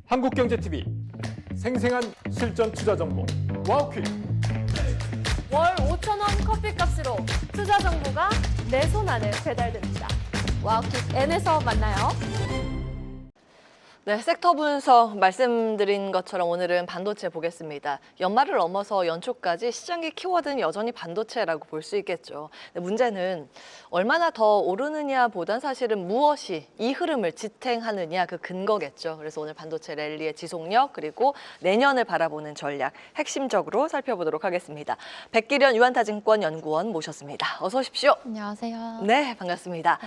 한국경제TV 생생한 실전 투자 정보 와우퀴즈. 월 5,000원 커피값으로 투자 정보가 내 손 안에 배달됩니다. 와우킥 N에서 만나요. 네, 섹터 분석 말씀드린 것처럼 오늘은 반도체 보겠습니다. 연말을 넘어서 연초까지 시장의 키워드는 여전히 반도체라고 볼 수 있겠죠. 근데 문제는 얼마나 더 오르느냐 보단 사실은 무엇이 이 흐름을 지탱하느냐 그 근거겠죠. 그래서 오늘 반도체 랠리의 지속력 그리고 내년을 바라보는 전략 핵심적으로 살펴보도록 하겠습니다. 백기련 유한타증권 연구원 모셨습니다. 어서 오십시오. 안녕하세요. 네, 반갑습니다.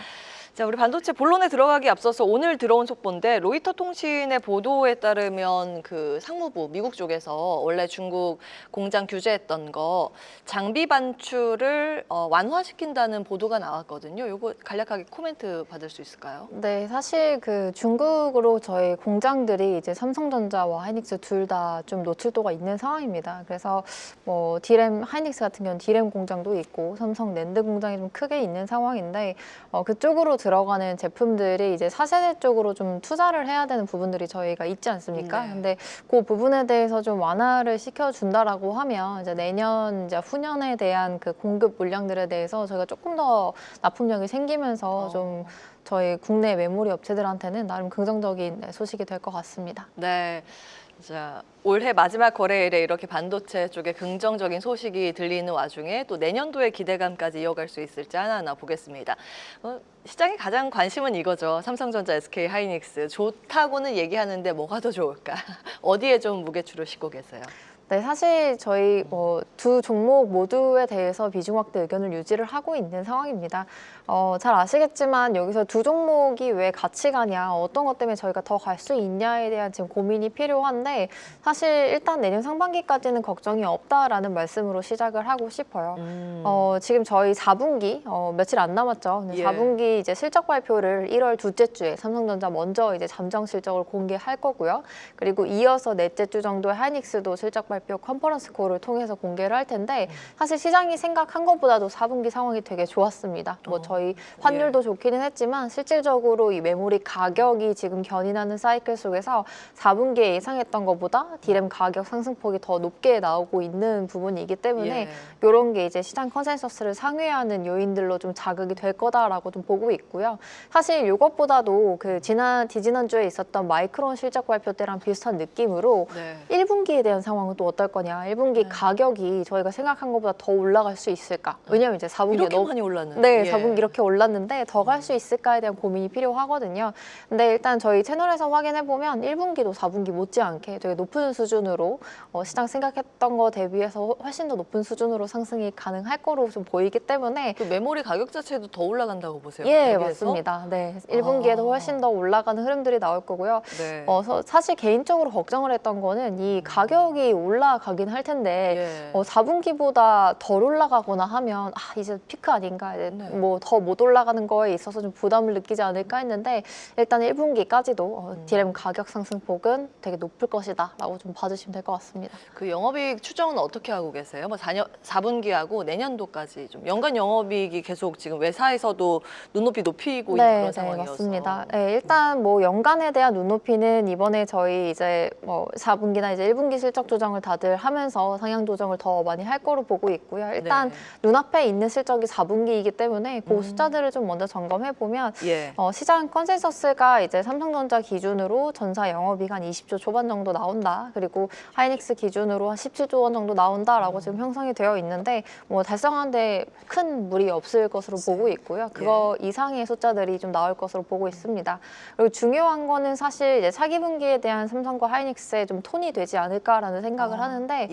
자, 우리 반도체 본론에 들어가기 앞서서 오늘 들어온 속보인데 로이터 통신의 보도에 따르면 그 상무부 미국 쪽에서 원래 중국 공장 규제했던 거 장비 반출을 완화시킨다는 보도가 나왔거든요. 이거 간략하게 코멘트 받을 수 있을까요? 네, 사실 그 중국으로 저희 공장들이 이제 삼성전자와 하이닉스 둘 다 좀 노출도가 있는 상황입니다. 그래서 뭐 디램 하이닉스 같은 경우는 디램 공장도 있고 삼성 낸드 공장이 좀 크게 있는 상황인데 그쪽으로 들어가는 제품들이 이제 4세대 쪽으로 좀 투자를 해야 되는 부분들이 저희가 있지 않습니까? 네. 근데 그 부분에 대해서 좀 완화를 시켜준다라고 하면 이제 내년 이제 후년에 대한 그 공급 물량들에 대해서 저희가 조금 더 납품력이 생기면서 좀 저희 국내 메모리 업체들한테는 나름 긍정적인 소식이 될 것 같습니다. 네. 자, 올해 마지막 거래일에 이렇게 반도체 쪽에 긍정적인 소식이 들리는 와중에 또 내년도의 기대감까지 이어갈 수 있을지 하나하나 보겠습니다. 시장의 가장 관심은 이거죠. 삼성전자, SK 하이닉스 좋다고는 얘기하는데 뭐가 더 좋을까? 어디에 좀 무게추를 싣고 계세요? 네, 사실 저희 두 종목 모두에 대해서 비중 확대 의견을 유지를 하고 있는 상황입니다. 잘 아시겠지만 여기서 두 종목이 왜 같이 가냐, 어떤 것 때문에 저희가 더 갈 수 있냐에 대한 지금 고민이 필요한데 사실 일단 내년 상반기까지는 걱정이 없다라는 말씀으로 시작을 하고 싶어요. 지금 저희 4분기 며칠 안 남았죠. 근데 예. 4분기 이제 실적 발표를 1월 둘째 주에 삼성전자 먼저 이제 잠정 실적을 공개할 거고요. 그리고 이어서 넷째 주 정도에 하이닉스도 실적 발표 컨퍼런스 콜을 통해서 공개를 할 텐데 사실 시장이 생각한 것보다도 4분기 상황이 되게 좋았습니다. 뭐 저희 환율도 좋기는 했지만 실질적으로 이 메모리 가격이 지금 견인하는 사이클 속에서 4분기에 예상했던 것보다 디램 가격 상승폭이 더 높게 나오고 있는 부분이기 때문에 이런 게 이제 시장 컨센서스를 상회하는 요인들로 좀 자극이 될 거다라고 좀 보고 있고요. 사실 이것보다도 그 지난주에 있었던 마이크론 실적 발표 때랑 비슷한 느낌으로 1분기에 대한 상황은 또 어떨 거냐. 1분기 가격이 저희가 생각한 것보다 더 올라갈 수 있을까. 왜냐면 이제 4분기에 이렇게 많이 올랐는데. 네, 4분기 이렇게 올랐는데 더 갈 수 있을까에 대한 고민이 필요하거든요. 근데 일단 저희 채널에서 확인해보면 1분기도 4분기 못지않게 되게 높은 수준으로 시장 생각했던 거 대비해서 훨씬 더 높은 수준으로 상승이 가능할 거로 좀 보이기 때문에 그 메모리 가격 자체도 더 올라간다고 보세요? 예, 여기에서? 맞습니다. 네, 1분기에도 훨씬 더 올라가는 흐름들이 나올 거고요. 네. 사실 개인적으로 걱정을 했던 거는 이 가격이 올라가긴 할 텐데 4분기보다 덜 올라가거나 하면 이제 피크 아닌가, 뭐 더 못 올라가는 거에 있어서 좀 부담을 느끼지 않을까 했는데 일단 1분기까지도 디램 가격 상승폭은 되게 높을 것이다라고 좀 봐주시면 될 것 같습니다. 그 영업이익 추정은 어떻게 하고 계세요? 뭐 4분기하고 내년도까지 좀 연간 영업이익이 계속 지금 외사에서도 눈높이 높이고 있는 그런 상황이어서. 맞습니다. 네, 일단 뭐 연간에 대한 눈높이는 이번에 저희 이제 뭐 4분기나 이제 1분기 실적 조정을 다들 하면서 상향 조정을 더 많이 할 거로 보고 있고요. 일단 눈앞에 있는 실적이 4분기이기 때문에 그 숫자들을 좀 먼저 점검해 보면 시장 컨센서스가 이제 삼성전자 기준으로 전사 영업이익 한 20조 초반 정도 나온다. 그리고 하이닉스 기준으로 한 17조 원 정도 나온다라고 지금 형성이 되어 있는데 뭐 달성하는데 큰 무리 없을 것으로 보고 있고요. 그거 이상의 숫자들이 좀 나올 것으로 보고 있습니다. 그리고 중요한 거는 사실 이제 차기분기에 대한 삼성과 하이닉스의 좀 톤이 되지 않을까라는 생각을 하는데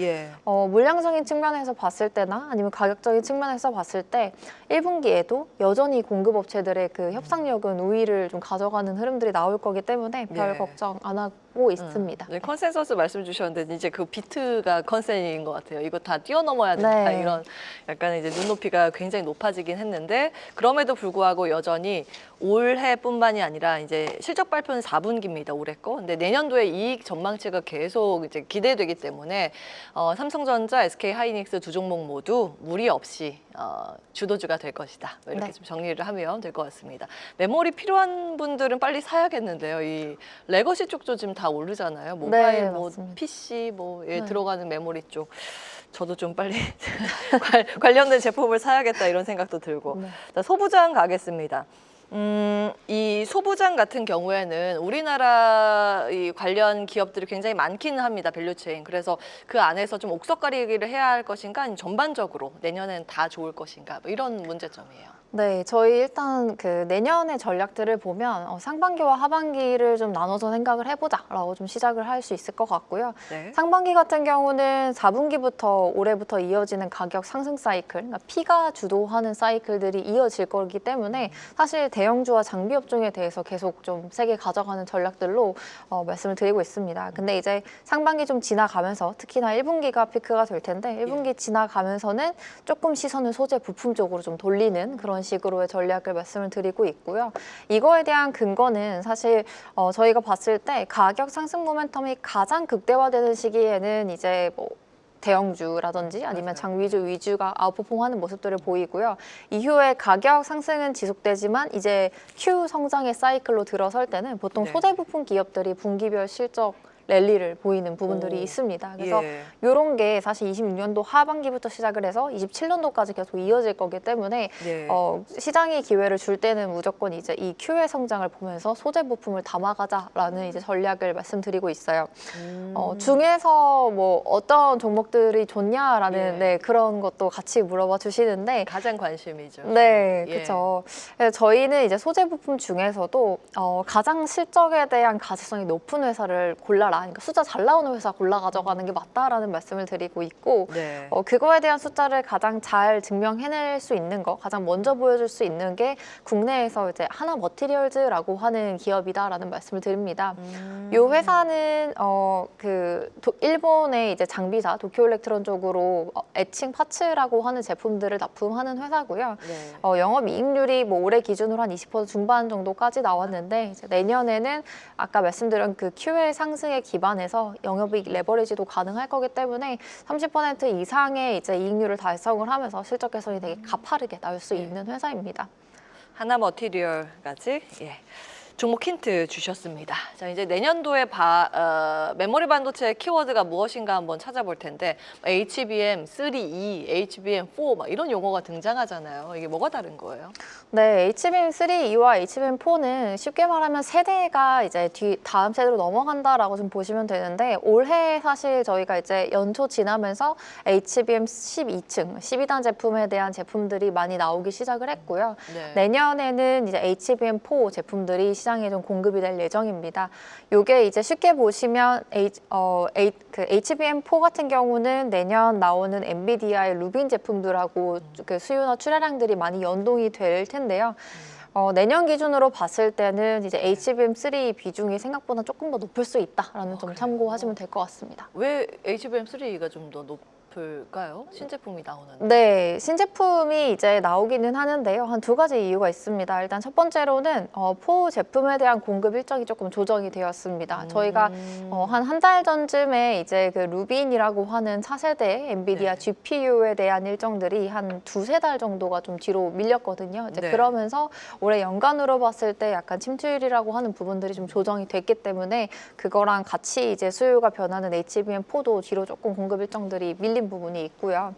물량적인 측면에서 봤을 때나 아니면 가격적인 측면에서 봤을 때 1분기에도 여전히 공급업체들의 그 협상력은 우위를 좀 가져가는 흐름들이 나올 거기 때문에 별 걱정 안 하고 있습니다. 네, 컨센서스 말씀 주셨는데 이제 그 비트가 컨센인 것 같아요. 이거 다 뛰어넘어야 된다 이런 약간 이제 눈높이가 굉장히 높아지긴 했는데 그럼에도 불구하고 여전히 올해뿐만이 아니라 이제 실적 발표는 4분기입니다. 올해 거. 근데 내년도에 이익 전망치가 계속 이제 기대되기 때문에 삼성전자, SK 하이닉스 두 종목 모두 무리 없이 주도주가 될 것이다. 이렇게 좀 정리를 하면 될 것 같습니다. 메모리 필요한 분들은 빨리 사야겠는데요. 이 레거시 쪽도 지금 다 다 오르잖아요. 모바일, 네, 뭐 맞습니다. PC, 뭐에 네. 들어가는 메모리 쪽. 저도 좀 빨리 관련된 제품을 사야겠다 이런 생각도 들고. 네. 자, 소부장 가겠습니다. 이 소부장 같은 경우에는 우리나라 이 관련 기업들이 굉장히 많기는 합니다. 밸류체인. 그래서 그 안에서 좀 옥석가리기를 해야 할 것인가 아니면 전반적으로 내년엔 다 좋을 것인가 뭐 이런 문제점이에요. 네, 저희 일단 그 내년의 전략들을 보면 상반기와 하반기를 좀 나눠서 생각을 해보자라고 좀 시작을 할 수 있을 것 같고요. 네. 상반기 같은 경우는 4분기부터 올해부터 이어지는 가격 상승 사이클, 그러니까 P가 주도하는 사이클들이 이어질 거기 때문에 사실 대형주와 장비 업종에 대해서 계속 좀 세게 가져가는 전략들로 말씀을 드리고 있습니다. 근데 이제 상반기 좀 지나가면서 특히나 1분기가 피크가 될 텐데 1분기 지나가면서는 조금 시선을 소재 부품 쪽으로 좀 돌리는 그런 식으로의 전략을 말씀을 드리고 있고요. 이거에 대한 근거는 사실 저희가 봤을 때 가격 상승 모멘텀이 가장 극대화되는 시기에는 이제 뭐 대형주라든지 아니면 맞아요. 장위주 위주가 아웃퍼폼하는 모습들을 보이고요. 이후에 가격 상승은 지속되지만 이제 Q 성장의 사이클로 들어설 때는 보통 네. 소재 부품 기업들이 분기별 실적 랠리를 보이는 부분들이 오. 있습니다. 그래서 예. 이런 게 사실 26년도 하반기부터 시작을 해서 27년도까지 계속 이어질 거기 때문에 네. 시장이 기회를 줄 때는 무조건 이제 이 Q의 성장을 보면서 소재 부품을 담아가자라는 이제 전략을 말씀드리고 있어요. 중에서 뭐 어떤 종목들이 좋냐라는 예. 네, 그런 것도 같이 물어봐 주시는데 가장 관심이죠. 네, 예. 그렇죠. 저희는 이제 소재 부품 중에서도 가장 실적에 대한 가치성이 높은 회사를 골라라. 그러니까 숫자 잘 나오는 회사 골라 가져가는 게 맞다라는 말씀을 드리고 있고 네. 그거에 대한 숫자를 가장 잘 증명해낼 수 있는 거, 가장 먼저 보여줄 수 있는 게 국내에서 이제 하나 머티리얼즈라고 하는 기업이다라는 말씀을 드립니다. 이 회사는 일본의 이제 장비사 도쿄일렉트론 쪽으로 에칭 파츠라고 하는 제품들을 납품하는 회사고요. 네. 영업이익률이 뭐 올해 기준으로 한 20% 중반 정도까지 나왔는데 이제 내년에는 아까 말씀드린 그 QL 상승에 기반해서 영업이익 레버리지도 가능할 거기 때문에 30% 이상의 이제 이익률을 달성을 하면서 실적 개선이 되게 가파르게 나올 수 있는 회사입니다. 하나 머티리얼까지 예. 종목 힌트 주셨습니다. 자, 이제 내년도에 메모리 반도체 키워드가 무엇인가 한번 찾아볼 텐데 HBM 3E, HBM4 막 이런 용어가 등장하잖아요. 이게 뭐가 다른 거예요? 네, HBM3E와 HBM4는 쉽게 말하면 세대가 이제 다음 세대로 넘어간다라고 좀 보시면 되는데 올해 사실 저희가 이제 연초 지나면서 HBM 12층, 12단 제품에 대한 제품들이 많이 나오기 시작을 했고요. 네. 내년에는 이제 HBM4 제품들이 시장에 좀 공급이 될 예정입니다. 요게 이제 쉽게 보시면 HBM4 같은 경우는 내년 나오는 엔비디아의 루빈 제품들하고 그 수요나 출하량들이 많이 연동이 될 텐데요. 내년 기준으로 봤을 때는 이제 HBM3 비중이 생각보다 조금 더 높을 수 있다라는 점 참고하시면 될 것 같습니다. 왜 HBM3가 좀 더 높을까요? 신제품이 나오는데. 네, 신제품이 이제 나오기는 하는데요. 한 두 가지 이유가 있습니다. 일단 첫 번째로는 포 제품에 대한 공급 일정이 조금 조정이 되었습니다. 저희가 한 달 전쯤에 이제 그 루빈이라고 하는 차세대 엔비디아 네. GPU에 대한 일정들이 한 두세 달 정도가 좀 뒤로 밀렸거든요. 이제 네. 그러면서 올해 연간으로 봤을 때 약간 침투율이라고 하는 부분들이 좀 조정이 됐기 때문에 그거랑 같이 이제 수요가 변하는 HBM4도 뒤로 조금 공급 일정들이 밀린 부분이 있고요.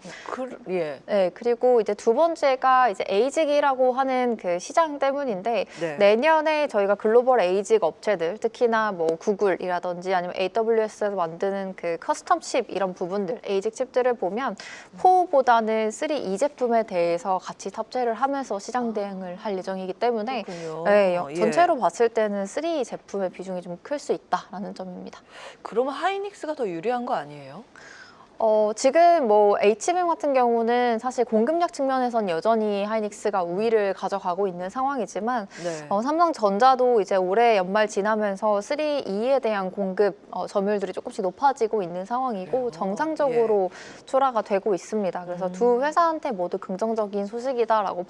예. 네, 그리고 이제 두 번째가 이제 에이직이라고 하는 그 시장 때문인데 네. 내년에 저희가 글로벌 에이직 업체들, 특히나 뭐 구글이라든지 아니면 AWS에서 만드는 그 커스텀 칩 이런 부분들, 에이직 칩들을 보면 4보다는 3E 제품에 대해서 같이 탑재를 하면서 시장 대응을 할 예정이기 때문에 그렇군요. 네, 예. 전체로 봤을 때는 3E 제품의 비중이 좀 클 수 있다라는 점입니다. 그러면 하이닉스가 더 유리한 거 아니에요? 지금 뭐 HBM 같은 경우는 사실 공급력 측면에선 여전히 하이닉스가 우위를 가져가고 있는 상황이지만 네. 삼성전자도 이제 올해 연말 지나면서 3E에 대한 공급 점유율들이 조금씩 높아지고 있는 상황이고 그래요? 정상적으로 출하가 되고 있습니다. 그래서 두 회사한테 모두 긍정적인 소식이다라고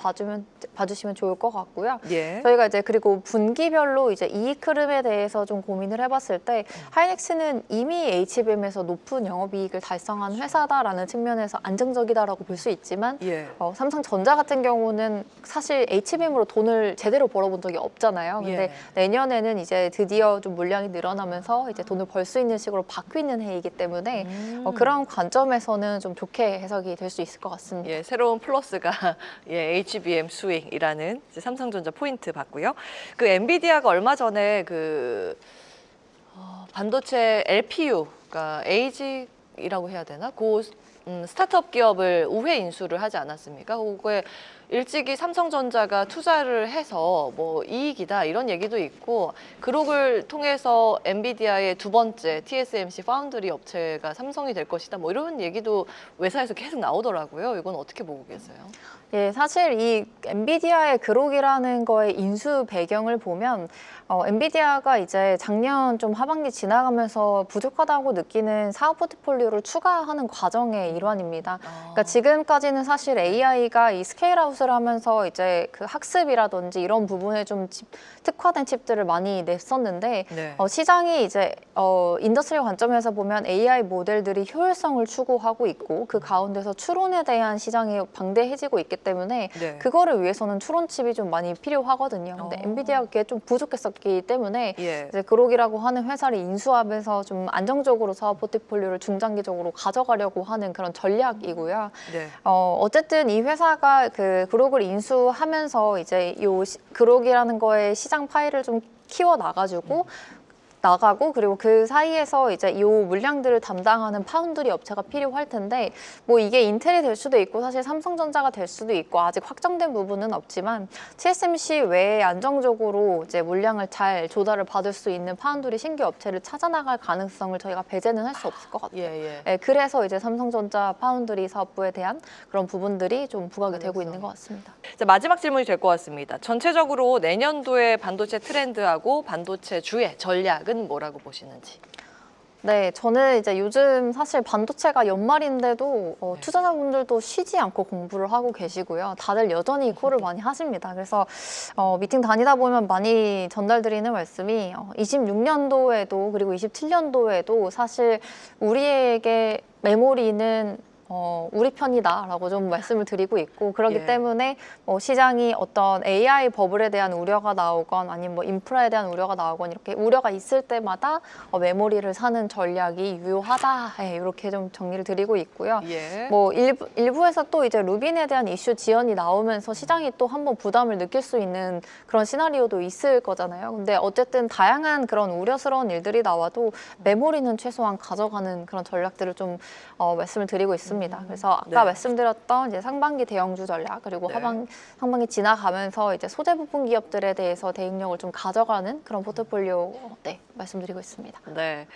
봐주시면 좋을 것 같고요. 예. 저희가 이제 그리고 분기별로 이제 이익 흐름에 대해서 좀 고민을 해봤을 때 하이닉스는 이미 HBM에서 높은 영업이익을 달성 운영한 회사다라는 측면에서 안정적이다라고 볼 수 있지만 예. 삼성전자 같은 경우는 사실 HBM으로 돈을 제대로 벌어본 적이 없잖아요. 근데 예. 내년에는 이제 드디어 좀 물량이 늘어나면서 이제 돈을 벌 수 있는 식으로 바뀌는 해이기 때문에 그런 관점에서는 좀 좋게 해석이 될 수 있을 것 같습니다. 예, 새로운 플러스가 예, HBM 수익이라는 이제 삼성전자 포인트 봤고요. 그 엔비디아가 얼마 전에 그 반도체 LPU, 그러니까 ASIC이라고 해야 되나? 그 스타트업 기업을 우회 인수를 하지 않았습니까? 그거에 일찍이 삼성전자가 투자를 해서 뭐 이익이다 이런 얘기도 있고, 그룹을 통해서 엔비디아의 두 번째 TSMC 파운드리 업체가 삼성이 될 것이다 뭐 이런 얘기도 외사에서 계속 나오더라고요. 이건 어떻게 보고 계세요? 예, 사실 이 엔비디아의 그룹이라는 거의 인수 배경을 보면 엔비디아가 이제 작년 좀 하반기 지나가면서 부족하다고 느끼는 사업 포트폴리오를 추가하는 과정의 일환입니다. 그러니까 지금까지는 사실 AI가 이 스케일아웃을 하면서 이제 그 학습이라든지 이런 부분에 좀 특화된 칩들을 많이 냈었는데 네. 시장이 이제 인더스트리 관점에서 보면 AI 모델들이 효율성을 추구하고 있고 그 가운데서 추론에 대한 시장이 방대해지고 있기 때문에 네. 그거를 위해서는 추론칩이 좀 많이 필요하거든요. 근데 엔비디아가 그게 좀 부족했었기 때문에 예. 이제 그록이라고 하는 회사를 인수하면서 좀 안정적으로 사업 포트폴리오를 중장기적으로 가져가려고 하는 그런 전략이고요. 네. 어쨌든 이 회사가 그 그록을 인수하면서 이제 요 그록이라는 거에 시장 파일을 좀 키워 나가지고 나가고 그리고 그 사이에서 이제 이 물량들을 담당하는 파운드리 업체가 필요할 텐데 뭐 이게 인텔이 될 수도 있고 사실 삼성전자가 될 수도 있고 아직 확정된 부분은 없지만 TSMC 외에 안정적으로 이제 물량을 잘 조달을 받을 수 있는 파운드리 신규 업체를 찾아 나갈 가능성을 저희가 배제는 할 수 없을 것 같아요. 예. 네, 그래서 이제 삼성전자 파운드리 사업부에 대한 그런 부분들이 좀 부각이 되고 있는 것 같습니다. 자, 마지막 질문이 될 것 같습니다. 전체적으로 내년도의 반도체 트렌드하고 반도체 주의 전략은 뭐라고 보시는지? 네, 저는 이제 요즘 사실 반도체가 연말인데도 투자자분들도 쉬지 않고 공부를 하고 계시고요. 다들 여전히 콜을 많이 하십니다. 그래서 미팅 다니다 보면 많이 전달드리는 말씀이 26년도에도 그리고 27년도에도 사실 우리에게 메모리는 우리 편이다라고 좀 말씀을 드리고 있고 그렇기 예. 때문에 시장이 어떤 AI 버블에 대한 우려가 나오건 아니면 뭐 인프라에 대한 우려가 나오건 이렇게 우려가 있을 때마다 메모리를 사는 전략이 유효하다. 네, 이렇게 좀 정리를 드리고 있고요. 예. 뭐 일부에서 또 이제 루빈에 대한 이슈 지연이 나오면서 시장이 또 한번 부담을 느낄 수 있는 그런 시나리오도 있을 거잖아요. 근데 어쨌든 다양한 그런 우려스러운 일들이 나와도 메모리는 최소한 가져가는 그런 전략들을 좀 말씀을 드리고 있습니다. 그래서 아까 네. 말씀드렸던 이제 상반기 대형주 전략 그리고 네. 상반기 지나가면서 이제 소재 부품 기업들에 대해서 대응력을 좀 가져가는 그런 포트폴리오 말씀드리고 있습니다. 네.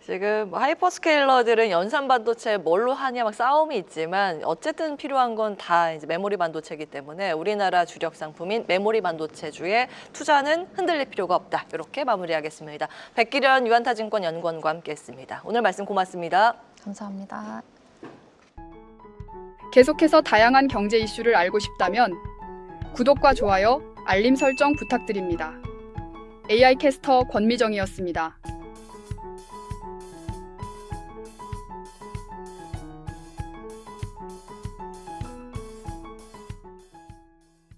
지금 뭐 하이퍼스케일러들은 연산 반도체 뭘로 하냐 막 싸움이 있지만 어쨌든 필요한 건 다 이제 메모리 반도체이기 때문에 우리나라 주력 상품인 메모리 반도체주에 투자는 흔들릴 필요가 없다. 이렇게 마무리하겠습니다. 백기련 유한타증권 연구원과 함께했습니다. 오늘 말씀 고맙습니다. 감사합니다. 계속해서 다양한 경제 이슈를 알고 싶다면 구독과 좋아요, 알림 설정 부탁드립니다. AI 캐스터 권미정이었습니다.